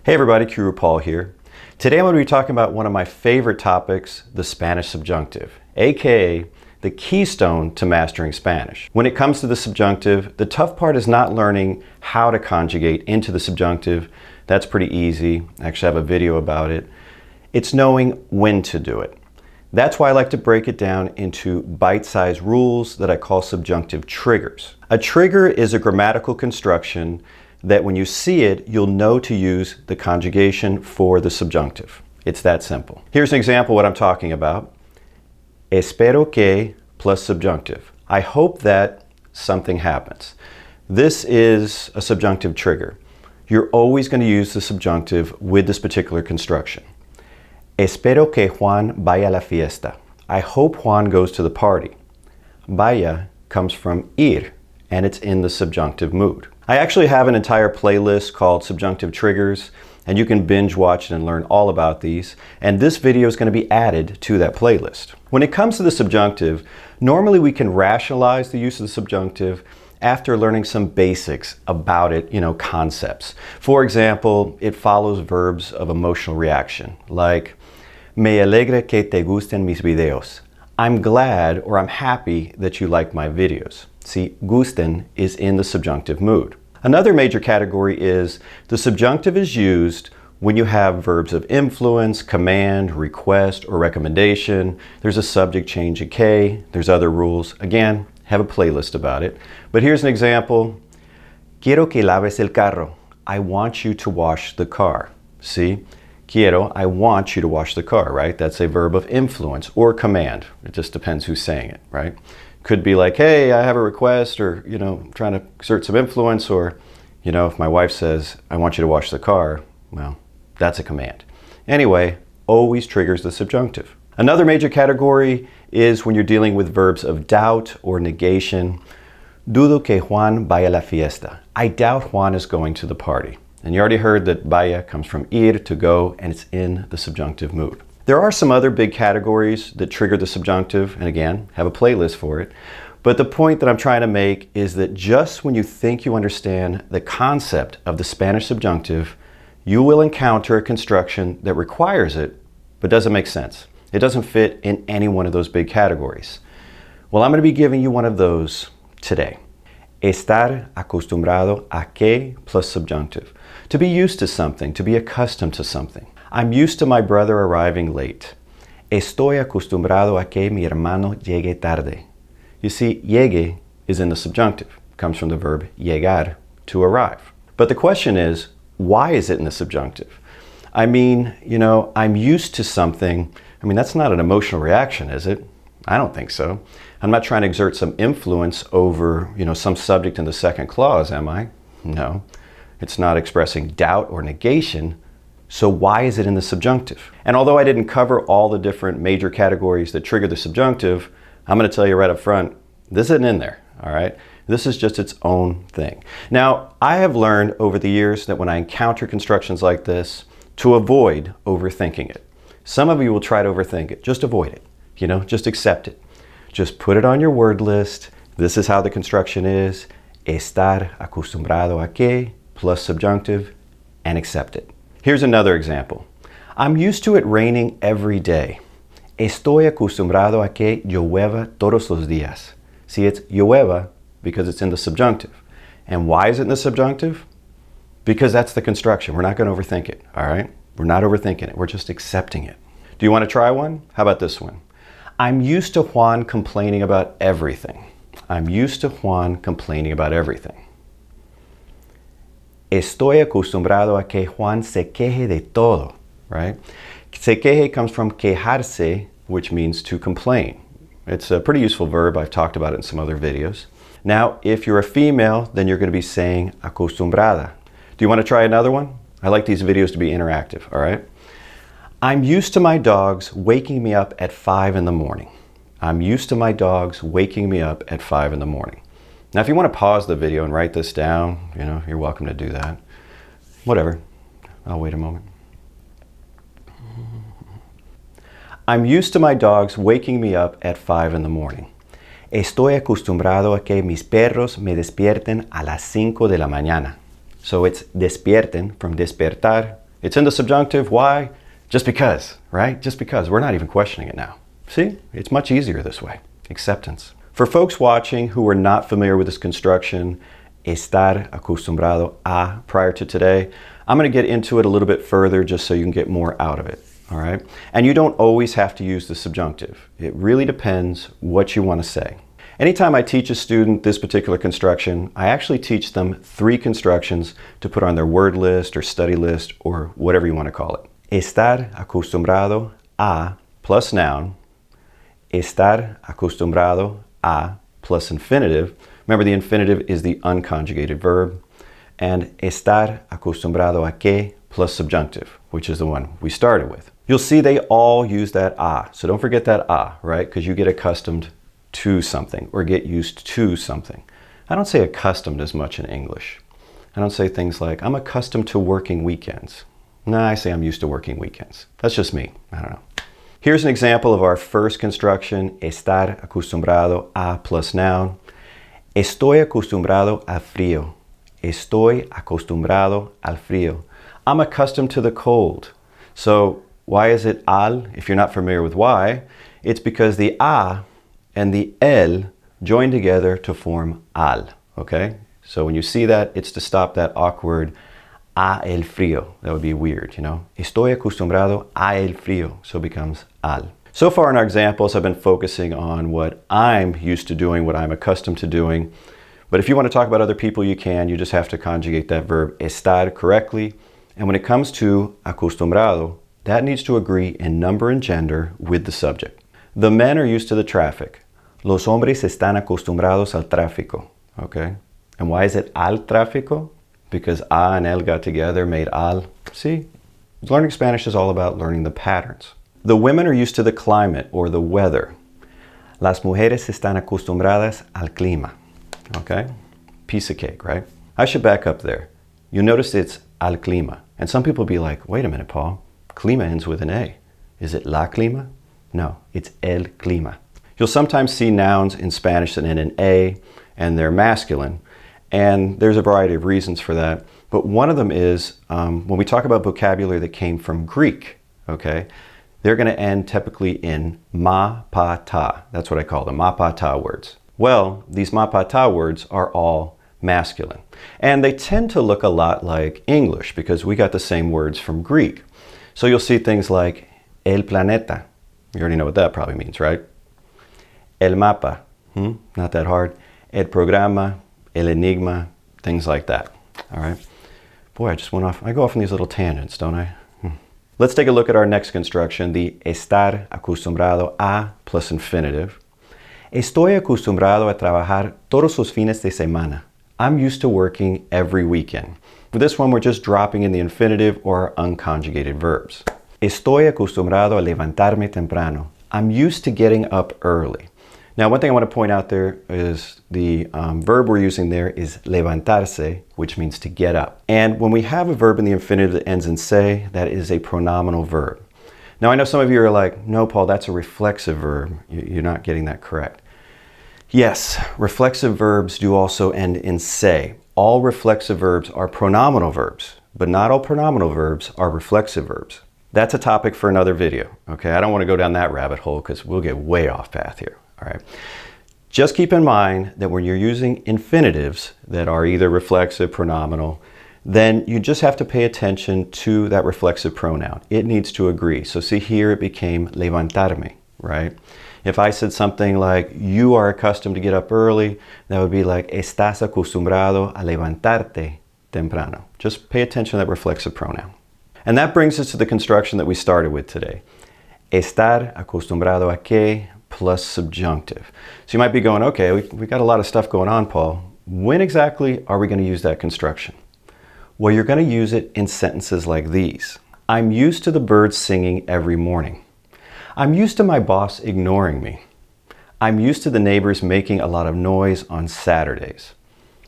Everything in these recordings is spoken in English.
Hey everybody, Qroo here. Today I'm going to be talking about one of my favorite topics, the Spanish subjunctive, aka the keystone to mastering Spanish. When it comes to the subjunctive, the tough part is not learning how to conjugate into the subjunctive. That's pretty easy. I actually have a video about it. It's knowing when to do it. That's why I like to break it down into bite-sized rules that I call subjunctive triggers. A trigger is a grammatical construction that when you see it, you'll know to use the conjugation for the subjunctive. It's that simple. Here's an example of what I'm talking about. Espero que plus subjunctive. I hope that something happens. This is a subjunctive trigger. You're always going to use the subjunctive with this particular construction. Espero que Juan vaya a la fiesta. I hope Juan goes to the party. Vaya comes from ir, and it's in the subjunctive mood. I actually have an entire playlist called Subjunctive Triggers, and you can binge watch it and learn all about these, and this video is going to be added to that playlist. When it comes to the subjunctive, normally we can rationalize the use of the subjunctive after learning some basics about it, concepts. For example, it follows verbs of emotional reaction, like me alegra que te gusten mis videos. I'm glad or I'm happy that you like my videos. See, gusten is in the subjunctive mood. Another major category is the subjunctive is used when you have verbs of influence, command, request, or recommendation. There's a subject change in K. There's other rules. Again, have a playlist about it. But here's an example. Quiero que laves el carro. I want you to wash the car. See? Quiero, I want you to wash the car, right? That's a verb of influence or command. It just depends who's saying it, right? Could be like, hey, I have a request, or, trying to exert some influence, or, if my wife says, I want you to wash the car, well, that's a command. Anyway, always triggers the subjunctive. Another major category is when you're dealing with verbs of doubt or negation. Dudo que Juan vaya a la fiesta. I doubt Juan is going to the party. And you already heard that vaya comes from ir, to go, and it's in the subjunctive mood. There are some other big categories that trigger the subjunctive, and again, have a playlist for it. But the point that I'm trying to make is that just when you think you understand the concept of the Spanish subjunctive, you will encounter a construction that requires it, but doesn't make sense. It doesn't fit in any one of those big categories. Well, I'm going to be giving you one of those today. Estar acostumbrado a que plus subjunctive. To be used to something, to be accustomed to something. I'm used to my brother arriving late. Estoy acostumbrado a que mi hermano llegue tarde. You see, llegue is in the subjunctive. It comes from the verb llegar, to arrive. But the question is, why is it in the subjunctive? I'm used to something. That's not an emotional reaction, is it? I don't think so. I'm not trying to exert some influence over, some subject in the second clause, am I? No. It's not expressing doubt or negation. So why is it in the subjunctive? And although I didn't cover all the different major categories that trigger the subjunctive, I'm going to tell you right up front, this isn't in there, all right? This is just its own thing. Now, I have learned over the years that when I encounter constructions like this, to avoid overthinking it. Some of you will try to overthink it. Just avoid it, just accept it. Just put it on your word list. This is how the construction is. Estar acostumbrado a que plus subjunctive, and accept it. Here's another example. I'm used to it raining every day. Estoy acostumbrado a que llueva todos los días. See, it's llueva because it's in the subjunctive. And why is it in the subjunctive? Because that's the construction. We're not going to overthink it, all right? We're not overthinking it. We're just accepting it. Do you want to try one? How about this one? I'm used to Juan complaining about everything. I'm used to Juan complaining about everything. Estoy acostumbrado a que Juan se queje de todo, right? Se queje comes from quejarse, which means to complain. It's a pretty useful verb. I've talked about it in some other videos. Now, if you're a female, then you're going to be saying acostumbrada. Do you want to try another one? I like these videos to be interactive, all right? I'm used to my dogs waking me up at 5 in the morning. I'm used to my dogs waking me up at 5 in the morning. Now, if you want to pause the video and write this down, you're welcome to do that. Whatever. I'll wait a moment. I'm used to my dogs waking me up at 5 in the morning. Estoy acostumbrado a que mis perros me despierten a las 5 de la mañana. So it's despierten from despertar, It's in the subjunctive. Why? Just because, right? Just because. We're not even questioning it now. See? It's much easier this way. Acceptance. For folks watching who are not familiar with this construction, estar acostumbrado a prior to today, I'm going to get into it a little bit further just so you can get more out of it. All right? And you don't always have to use the subjunctive. It really depends what you want to say. Anytime I teach a student this particular construction, I actually teach them 3 constructions to put on their word list or study list or whatever you want to call it. Estar acostumbrado a plus noun, estar acostumbrado a plus infinitive. Remember, the infinitive is the unconjugated verb. And estar acostumbrado a que plus subjunctive, which is the one we started with. You'll see they all use that a. So don't forget that a, right? Because you get accustomed to something or get used to something. I don't say accustomed as much in English. I don't say things like, I'm accustomed to working weekends. No, I say I'm used to working weekends. That's just me. I don't know. Here's an example of our first construction, estar acostumbrado a plus noun. Estoy acostumbrado al frío. Estoy acostumbrado al frío. I'm accustomed to the cold. So why is it al? If you're not familiar with why, it's because the a and the el join together to form al, okay? So when you see that, it's to stop that awkward a el frío. That would be weird, you know? Estoy acostumbrado a el frío. So it becomes al. So far in our examples, I've been focusing on what I'm used to doing, what I'm accustomed to doing. But if you want to talk about other people, you can. You just have to conjugate that verb estar correctly. And when it comes to acostumbrado, that needs to agree in number and gender with the subject. The men are used to the traffic. Los hombres están acostumbrados al tráfico. Okay? And why is it al tráfico? Because a and el got together, made al. See? Learning Spanish is all about learning the patterns. The women are used to the climate or the weather. Las mujeres están acostumbradas al clima. Okay? Piece of cake, right? I should back up there. You notice it's al clima. And some people be like, wait a minute, Paul. Clima ends with an A. Is it la clima? No, it's el clima. You'll sometimes see nouns in Spanish that end in A and they're masculine. And there's a variety of reasons for that. But one of them is when we talk about vocabulary that came from Greek, okay, they're going to end typically in ma, pa, ta. That's what I call them, ma, pa, ta words. Well, these ma, pa, ta words are all masculine. And they tend to look a lot like English because we got the same words from Greek. So you'll see things like el planeta. You already know what that probably means, right? El mapa. Not that hard. El programa, el enigma, things like that. All right. Boy, I just went off. I go off on these little tangents, don't I? Let's take a look at our next construction, the estar acostumbrado a plus infinitive. Estoy acostumbrado a trabajar todos los fines de semana. I'm used to working every weekend. For this one, we're just dropping in the infinitive or unconjugated verbs. Estoy acostumbrado a levantarme temprano. I'm used to getting up early. Now, one thing I want to point out there is the verb we're using there is levantarse, which means to get up. And when we have a verb in the infinitive that ends in se, that is a pronominal verb. Now, I know some of you are like, no, Paul, that's a reflexive verb. You're not getting that correct. Yes, reflexive verbs do also end in se. All reflexive verbs are pronominal verbs, but not all pronominal verbs are reflexive verbs. That's a topic for another video, okay? I don't want to go down that rabbit hole because we'll get way off path here. All right. Just keep in mind that when you're using infinitives that are either reflexive, pronominal, then you just have to pay attention to that reflexive pronoun. It needs to agree. So see here, it became levantarme, right? If I said something like, you are accustomed to get up early, that would be like, estás acostumbrado a levantarte temprano. Just pay attention to that reflexive pronoun. And that brings us to the construction that we started with today. Estar acostumbrado a que plus subjunctive. So you might be going, okay, we got a lot of stuff going on, Paul. When exactly are we going to use that construction? Well, you're going to use it in sentences like these. I'm used to the birds singing every morning. I'm used to my boss ignoring me. I'm used to the neighbors making a lot of noise on Saturdays.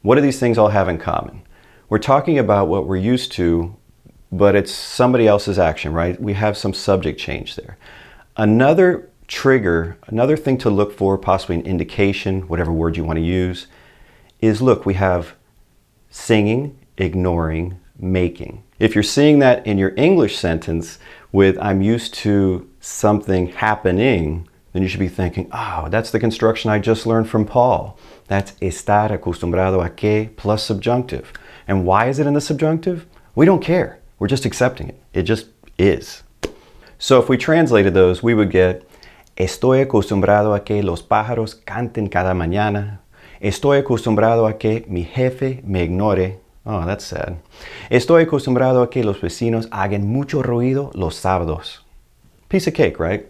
What do these things all have in common? We're talking about what we're used to, but it's somebody else's action, right? We have some subject change there. Another trigger, another thing to look for, possibly an indication, whatever word you want to use, is look, we have singing, ignoring, making. If you're seeing that in your English sentence with I'm used to something happening, then you should be thinking, oh, that's the construction I just learned from Paul. That's estar acostumbrado a que plus subjunctive. And why is it in the subjunctive? We don't care. We're just accepting it. It just is. So if we translated those, we would get estoy acostumbrado a que los pájaros canten cada mañana. Estoy acostumbrado a que mi jefe me ignore. Oh, that's sad. Estoy acostumbrado a que los vecinos hagan mucho ruido los sábados. Piece of cake, right?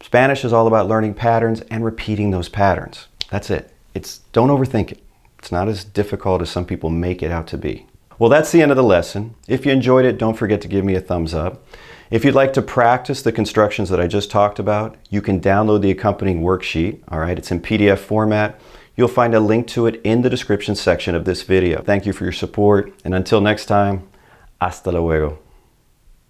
Spanish is all about learning patterns and repeating those patterns. That's it. Don't overthink it. It's not as difficult as some people make it out to be. Well, that's the end of the lesson. If you enjoyed it, don't forget to give me a thumbs up. If you'd like to practice the constructions that I just talked about, you can download the accompanying worksheet. All right, it's in PDF format. You'll find a link to it in the description section of this video. Thank you for your support, and until next time, hasta luego.